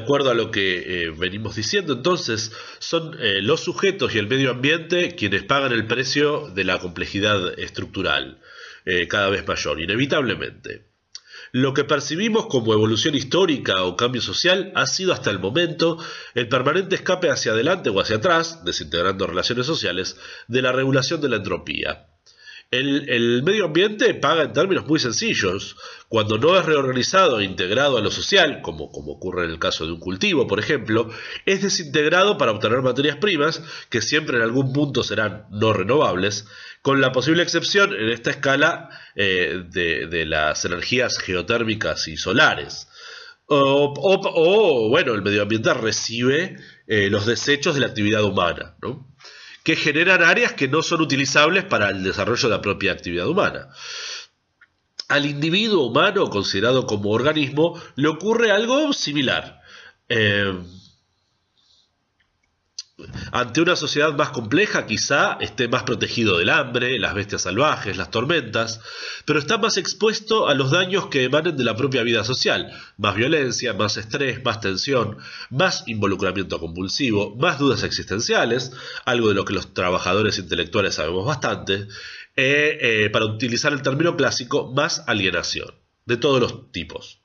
acuerdo a lo que venimos diciendo, entonces, son los sujetos y el medio ambiente quienes pagan el precio de la complejidad estructural, cada vez mayor, inevitablemente. Lo que percibimos como evolución histórica o cambio social ha sido hasta el momento el permanente escape hacia adelante o hacia atrás, desintegrando relaciones sociales, de la regulación de la entropía. El medio ambiente paga en términos muy sencillos. Cuando no es reorganizado e integrado a lo social, como ocurre en el caso de un cultivo, por ejemplo, es desintegrado para obtener materias primas, que siempre en algún punto serán no renovables, con la posible excepción en esta escala de las energías geotérmicas y solares. Bueno, el medio ambiente recibe los desechos de la actividad humana, ¿no?, que generan áreas que no son utilizables para el desarrollo de la propia actividad humana. Al individuo humano, considerado como organismo, le ocurre algo similar. Ante una sociedad más compleja, quizá esté más protegido del hambre, las bestias salvajes, las tormentas, pero está más expuesto a los daños que emanen de la propia vida social: más violencia, más estrés, más tensión, más involucramiento compulsivo, más dudas existenciales, algo de lo que los trabajadores intelectuales sabemos bastante, para utilizar el término clásico, más alienación, de todos los tipos.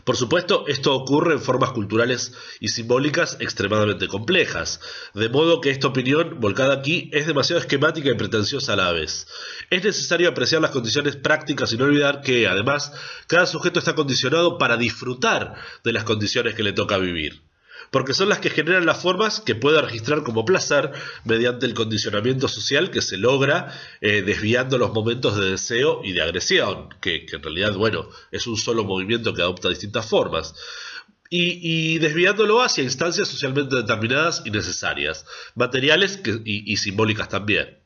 Por supuesto, esto ocurre en formas culturales y simbólicas extremadamente complejas, de modo que esta opinión volcada aquí es demasiado esquemática y pretenciosa a la vez. Es necesario apreciar las condiciones prácticas y no olvidar que, además, cada sujeto está condicionado para disfrutar de las condiciones que le toca vivir, porque son las que generan las formas que pueda registrar como placer mediante el condicionamiento social que se logra desviando los momentos de deseo y de agresión, que en realidad, bueno, es un solo movimiento que adopta distintas formas, y desviándolo hacia instancias socialmente determinadas y necesarias, materiales y simbólicas también.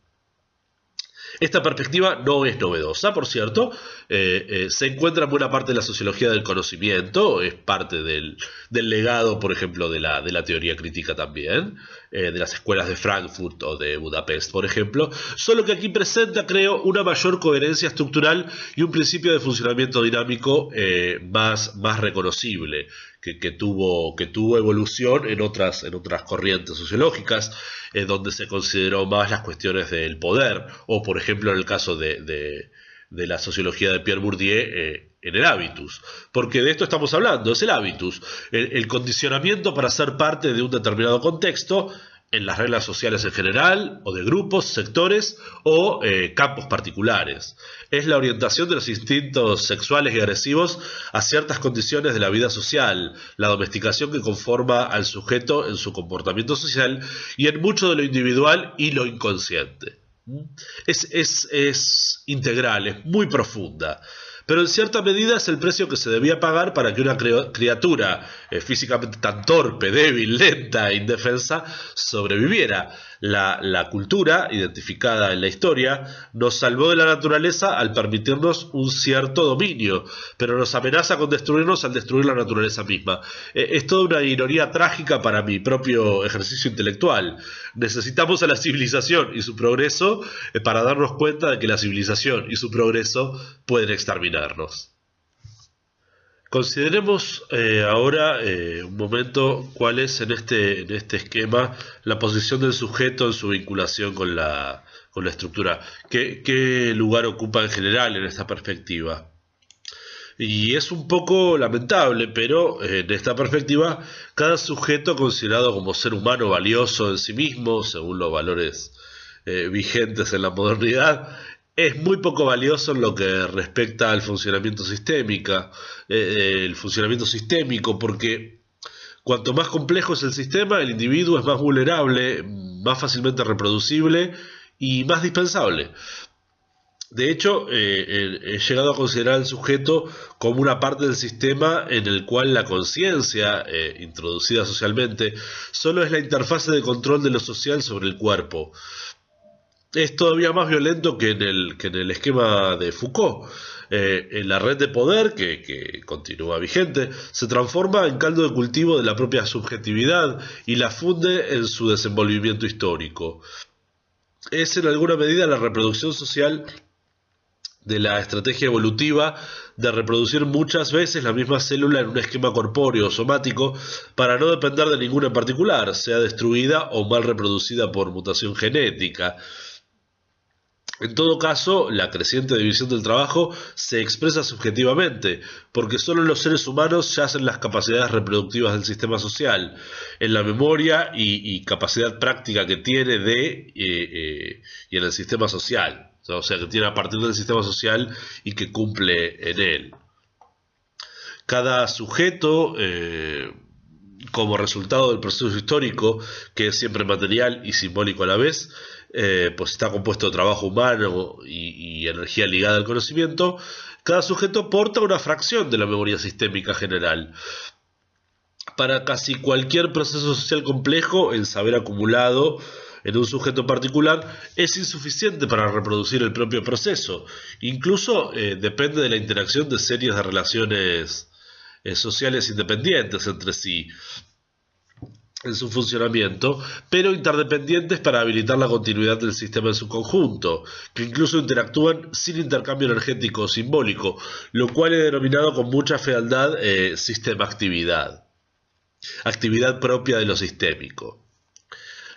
Esta perspectiva no es novedosa, por cierto, se encuentra en buena parte de la sociología del conocimiento, es parte del legado, por ejemplo, de la teoría crítica también, de las escuelas de Frankfurt o de Budapest, por ejemplo, solo que aquí presenta, creo, una mayor coherencia estructural y un principio de funcionamiento dinámico más reconocible, que tuvo evolución en otras corrientes sociológicas, donde se consideró más las cuestiones del poder, o por ejemplo en el caso de la sociología de Pierre Bourdieu, en el hábitus, porque de esto estamos hablando, es el hábitus, el condicionamiento para ser parte de un determinado contexto, en las reglas sociales en general, o de grupos, sectores o campos particulares. Es la orientación de los instintos sexuales y agresivos a ciertas condiciones de la vida social, la domesticación que conforma al sujeto en su comportamiento social y en mucho de lo individual y lo inconsciente. Es integral, es muy profunda, pero en cierta medida es el precio que se debía pagar para que una criatura físicamente tan torpe, débil, lenta e indefensa sobreviviera. La cultura, identificada en la historia, nos salvó de la naturaleza al permitirnos un cierto dominio, pero nos amenaza con destruirnos al destruir la naturaleza misma. Es toda una ironía trágica para mi propio ejercicio intelectual. Necesitamos a la civilización y su progreso para darnos cuenta de que la civilización y su progreso pueden exterminarnos. Consideremos ahora un momento cuál es en este esquema la posición del sujeto en su vinculación con la estructura. ¿Qué lugar ocupa en general en esta perspectiva? Y es un poco lamentable, pero en esta perspectiva, cada sujeto considerado como ser humano valioso en sí mismo, según los valores vigentes en la modernidad, es muy poco valioso en lo que respecta al funcionamiento sistémico, porque cuanto más complejo es el sistema, el individuo es más vulnerable, más fácilmente reproducible y más dispensable. De hecho, he llegado a considerar al sujeto como una parte del sistema en el cual la conciencia, introducida socialmente, solo es la interfase de control de lo social sobre el cuerpo. Es todavía más violento que en el esquema de Foucault. En la red de poder, que continúa vigente, se transforma en caldo de cultivo de la propia subjetividad y la funde en su desenvolvimiento histórico. Es en alguna medida la reproducción social de la estrategia evolutiva de reproducir muchas veces la misma célula en un esquema corpóreo o somático para no depender de ninguna en particular, sea destruida o mal reproducida por mutación genética. En todo caso, la creciente división del trabajo se expresa subjetivamente, porque solo en los seres humanos yacen las capacidades reproductivas del sistema social, en la memoria y capacidad práctica que tiene y en el sistema social, o sea, que tiene a partir del sistema social y que cumple en él. Cada sujeto, como resultado del proceso histórico, que es siempre material y simbólico a la vez, pues está compuesto de trabajo humano y energía ligada al conocimiento. Cada sujeto porta una fracción de la memoria sistémica general. Para casi cualquier proceso social complejo, el saber acumulado en un sujeto particular es insuficiente para reproducir el propio proceso. Incluso depende de la interacción de series de relaciones sociales independientes entre sí en su funcionamiento, pero interdependientes para habilitar la continuidad del sistema en su conjunto, que incluso interactúan sin intercambio energético o simbólico, lo cual es denominado con mucha fealdad sistema-actividad, actividad propia de lo sistémico.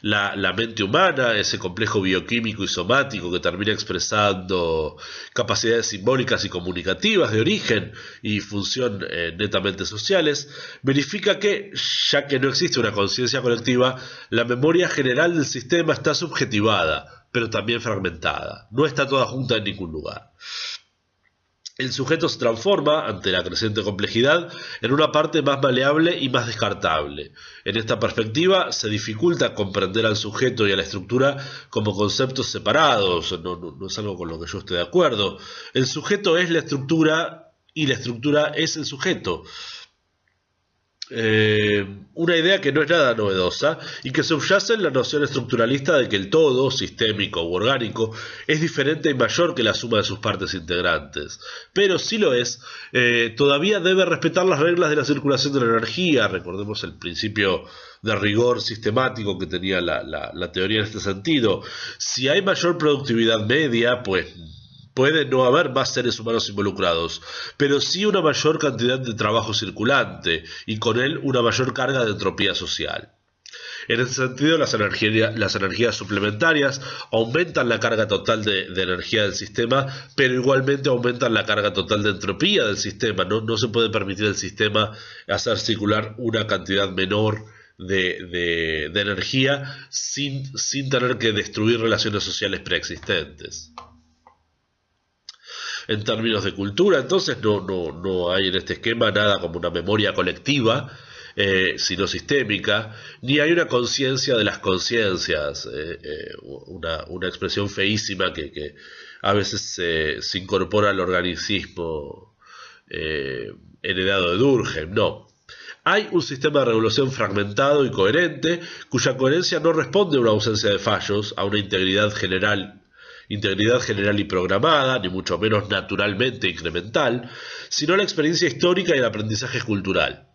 La mente humana, ese complejo bioquímico y somático que termina expresando capacidades simbólicas y comunicativas de origen y función netamente sociales, verifica que, ya que no existe una conciencia colectiva, la memoria general del sistema está subjetivada, pero también fragmentada. No está toda junta en ningún lugar. El sujeto se transforma, ante la creciente complejidad, en una parte más maleable y más descartable. En esta perspectiva, se dificulta comprender al sujeto y a la estructura como conceptos separados. No es algo con lo que yo esté de acuerdo. El sujeto es la estructura y la estructura es el sujeto. Una idea que no es nada novedosa y que subyace en la noción estructuralista de que el todo, sistémico u orgánico, es diferente y mayor que la suma de sus partes integrantes. Pero si lo es, todavía debe respetar las reglas de la circulación de la energía. Recordemos el principio de rigor sistemático que tenía la teoría en este sentido. Si hay mayor productividad media, pues puede no haber más seres humanos involucrados, pero sí una mayor cantidad de trabajo circulante y con él una mayor carga de entropía social. En ese sentido, las energías suplementarias aumentan la carga total de energía del sistema, pero igualmente aumentan la carga total de entropía del sistema. No se puede permitir al sistema hacer circular una cantidad menor de energía sin tener que destruir relaciones sociales preexistentes. En términos de cultura, entonces, no hay en este esquema nada como una memoria colectiva, sino sistémica, ni hay una conciencia de las conciencias, una expresión feísima que a veces se incorpora al organicismo heredado de Durkheim. No. Hay un sistema de regulación fragmentado y coherente, cuya coherencia no responde a una ausencia de fallos, a una integridad general y programada, ni mucho menos naturalmente incremental, sino la experiencia histórica y el aprendizaje cultural.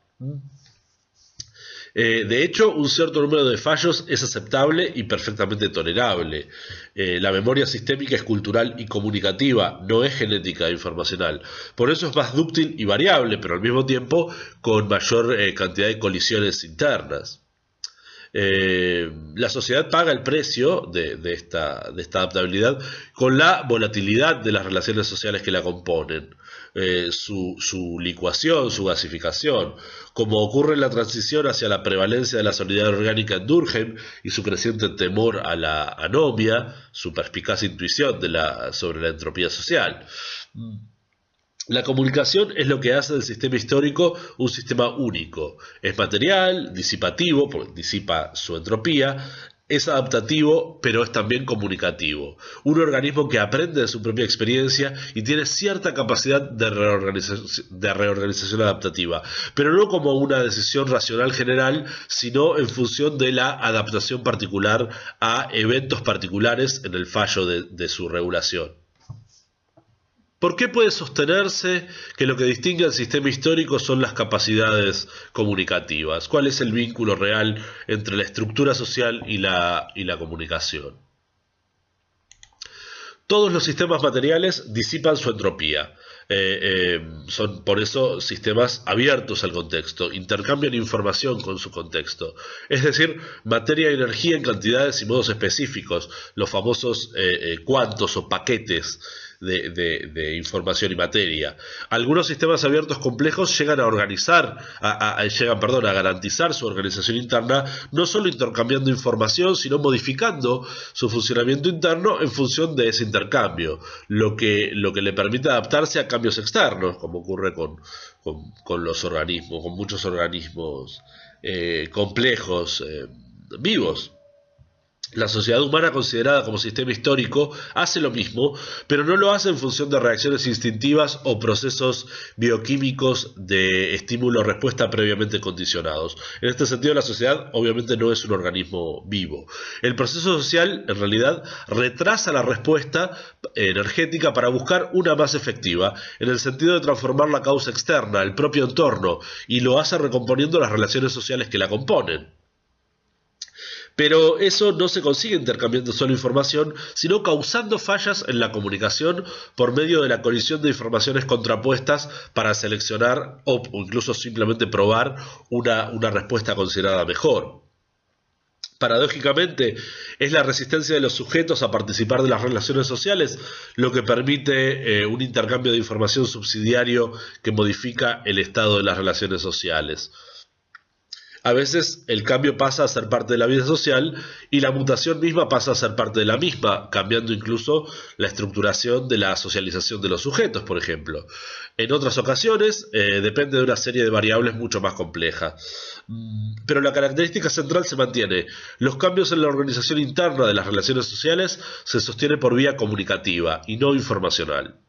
De hecho, un cierto número de fallos es aceptable y perfectamente tolerable. La memoria sistémica es cultural y comunicativa, no es genética e informacional. Por eso es más dúctil y variable, pero al mismo tiempo con mayor cantidad de colisiones internas. La sociedad paga el precio de esta adaptabilidad con la volatilidad de las relaciones sociales que la componen, su licuación, su gasificación, como ocurre en la transición hacia la prevalencia de la solidaridad orgánica en Durkheim y su creciente temor a la anomia, su perspicaz intuición sobre la entropía social. La comunicación es lo que hace del sistema histórico un sistema único. Es material, disipativo, porque disipa su entropía, es adaptativo, pero es también comunicativo. Un organismo que aprende de su propia experiencia y tiene cierta capacidad de reorganización adaptativa, pero no como una decisión racional general, sino en función de la adaptación particular a eventos particulares en el fallo de su regulación. ¿Por qué puede sostenerse que lo que distingue al sistema histórico son las capacidades comunicativas? ¿Cuál es el vínculo real entre la estructura social y la comunicación? Todos los sistemas materiales disipan su entropía. Son por eso sistemas abiertos al contexto, intercambian información con su contexto, es decir, materia y energía en cantidades y modos específicos, los famosos cuantos o paquetes de información y materia. Algunos sistemas abiertos complejos llegan a organizar, a garantizar su organización interna, no solo intercambiando información, sino modificando su funcionamiento interno en función de ese intercambio, lo que le permite adaptarse a cambios externos, como ocurre con los organismos, con muchos organismos complejos, vivos. La sociedad humana considerada como sistema histórico hace lo mismo, pero no lo hace en función de reacciones instintivas o procesos bioquímicos de estímulo-respuesta previamente condicionados. En este sentido, la sociedad obviamente no es un organismo vivo. El proceso social, en realidad, retrasa la respuesta energética para buscar una más efectiva, en el sentido de transformar la causa externa, el propio entorno, y lo hace recomponiendo las relaciones sociales que la componen. Pero eso no se consigue intercambiando solo información, sino causando fallas en la comunicación por medio de la colisión de informaciones contrapuestas para seleccionar o incluso simplemente probar una respuesta considerada mejor. Paradójicamente, es la resistencia de los sujetos a participar de las relaciones sociales lo que permite un intercambio de información subsidiario que modifica el estado de las relaciones sociales. A veces el cambio pasa a ser parte de la vida social y la mutación misma pasa a ser parte de la misma, cambiando incluso la estructuración de la socialización de los sujetos, por ejemplo. En otras ocasiones depende de una serie de variables mucho más complejas. Pero la característica central se mantiene. Los cambios en la organización interna de las relaciones sociales se sostienen por vía comunicativa y no informacional.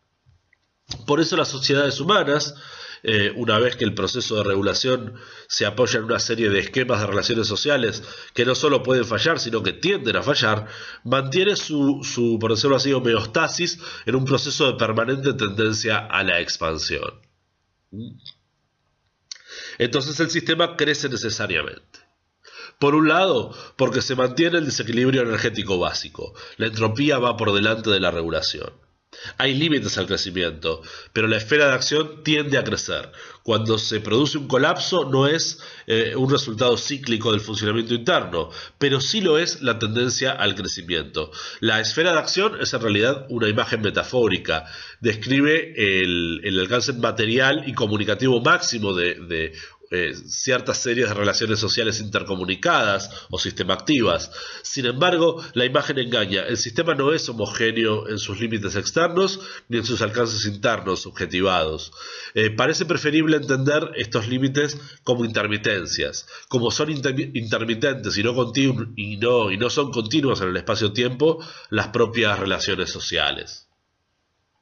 Por eso las sociedades humanas, una vez que el proceso de regulación se apoya en una serie de esquemas de relaciones sociales que no solo pueden fallar, sino que tienden a fallar, mantiene su por decirlo así, homeostasis en un proceso de permanente tendencia a la expansión. Entonces el sistema crece necesariamente. Por un lado, porque se mantiene el desequilibrio energético básico. La entropía va por delante de la regulación. Hay límites al crecimiento, pero la esfera de acción tiende a crecer. Cuando se produce un colapso no es un resultado cíclico del funcionamiento interno, pero sí lo es la tendencia al crecimiento. La esfera de acción es en realidad una imagen metafórica. Describe el alcance material y comunicativo máximo de ciertas series de relaciones sociales intercomunicadas o sistema-activas. Sin embargo, la imagen engaña. El sistema no es homogéneo en sus límites externos ni en sus alcances internos subjetivados. Parece preferible entender estos límites como intermitencias. Como son intermitentes y no son continuas en el espacio-tiempo, las propias relaciones sociales.